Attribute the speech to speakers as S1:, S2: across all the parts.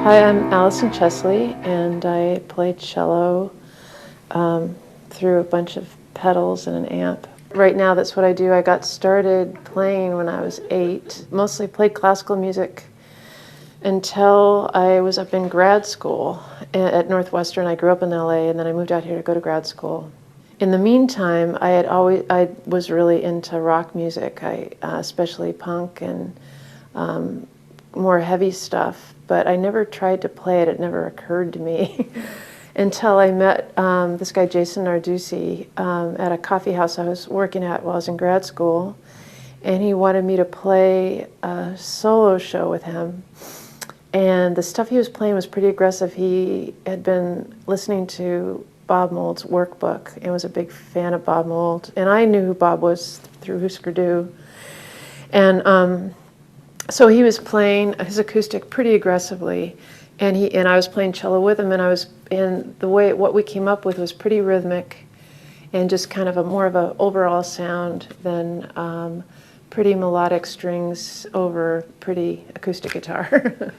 S1: Hi, I'm Alison Chesley, and I play cello through a bunch of pedals and an amp. Right now, that's what I do. I got started playing when I was 8. Mostly played classical music until I was up in grad school at Northwestern. I grew up in LA, and then I moved out here to go to grad school. In the meantime, I was really into rock music, especially punk and more heavy stuff, but I never tried to play it. It never occurred to me until I met this guy, Jason Narducci, at a coffee house I was working at while I was in grad school, and he wanted me to play a solo show with him. And the stuff he was playing was pretty aggressive. He had been listening to Bob Mould's workbook and was a big fan of Bob Mould. And I knew who Bob was through Husker Du. And so he was playing his acoustic pretty aggressively, and I was playing cello with him, and what we came up with was pretty rhythmic, and just kind of more of an overall sound than pretty melodic strings over pretty acoustic guitar.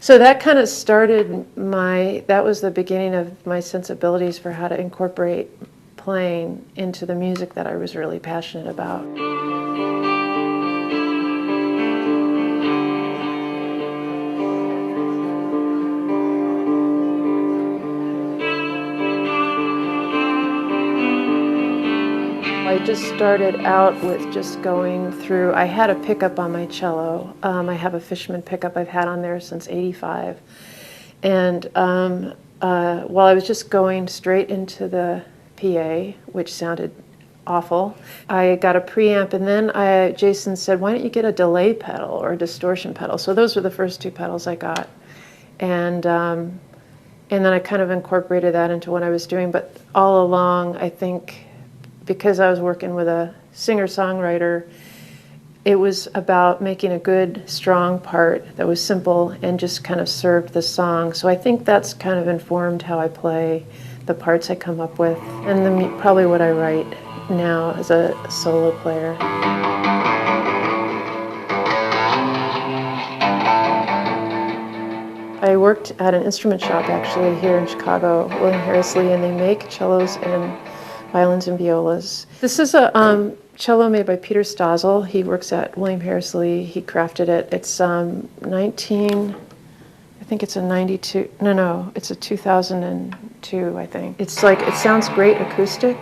S1: So that kind of started that was the beginning of my sensibilities for how to incorporate playing into the music that I was really passionate about. I just started out with just going through, I had a pickup on my cello. I have a Fishman pickup I've had on there since '85. And while I was just going straight into the PA, which sounded awful, I got a preamp, and then Jason said, why don't you get a delay pedal or a distortion pedal? So those were the first 2 pedals I got. And then I kind of incorporated that into what I was doing. But all along, I think, because I was working with a singer-songwriter, it was about making a good, strong part that was simple and just kind of served the song. So I think that's kind of informed how I play, the parts I come up with, and probably what I write now as a solo player. I worked at an instrument shop actually here in Chicago, William Harris Lee, and they make cellos and violins and violas. This is a cello made by Peter Stossel. He works at William Harris Lee. He crafted it. It's I think it's a 92, no, it's a 2002, I think. It's like, it sounds great acoustic.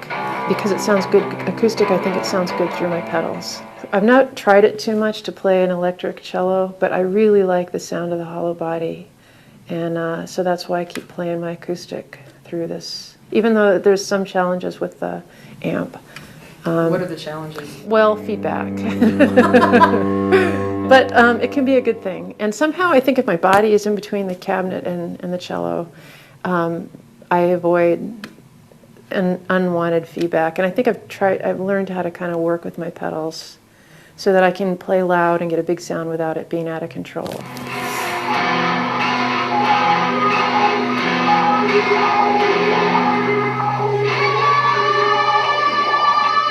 S1: Because it sounds good acoustic, I think it sounds good through my pedals. I've not tried it too much to play an electric cello, but I really like the sound of the hollow body. And so that's why I keep playing my acoustic through this. Even though there's some challenges with the amp.
S2: What are the challenges?
S1: Well, feedback. But it can be a good thing. And somehow I think if my body is in between the cabinet and the cello, I avoid an unwanted feedback. And I think I've learned how to kind of work with my pedals so that I can play loud and get a big sound without it being out of control.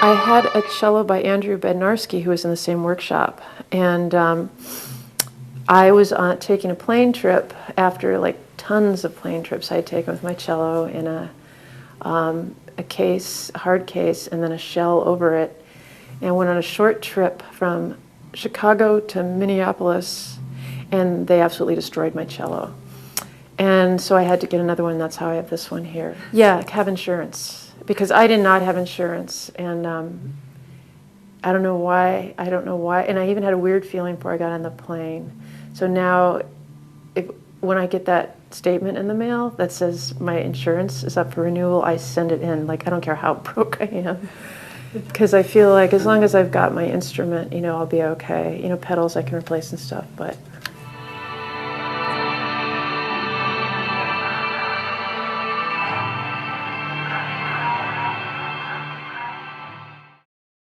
S1: I had a cello by Andrew Bednarski, who was in the same workshop, and I was taking a plane trip after like tons of plane trips I had taken with my cello in a case, a hard case, and then a shell over it, and went on a short trip from Chicago to Minneapolis, and they absolutely destroyed my cello. And so I had to get another one. That's how I have this one here. Yeah, have insurance. Because I did not have insurance, and I don't know why, and I even had a weird feeling before I got on the plane. So now, when I get that statement in the mail that says my insurance is up for renewal, I send it in, like I don't care how broke I am. Because I feel like as long as I've got my instrument, I'll be okay. Pedals I can replace and stuff, but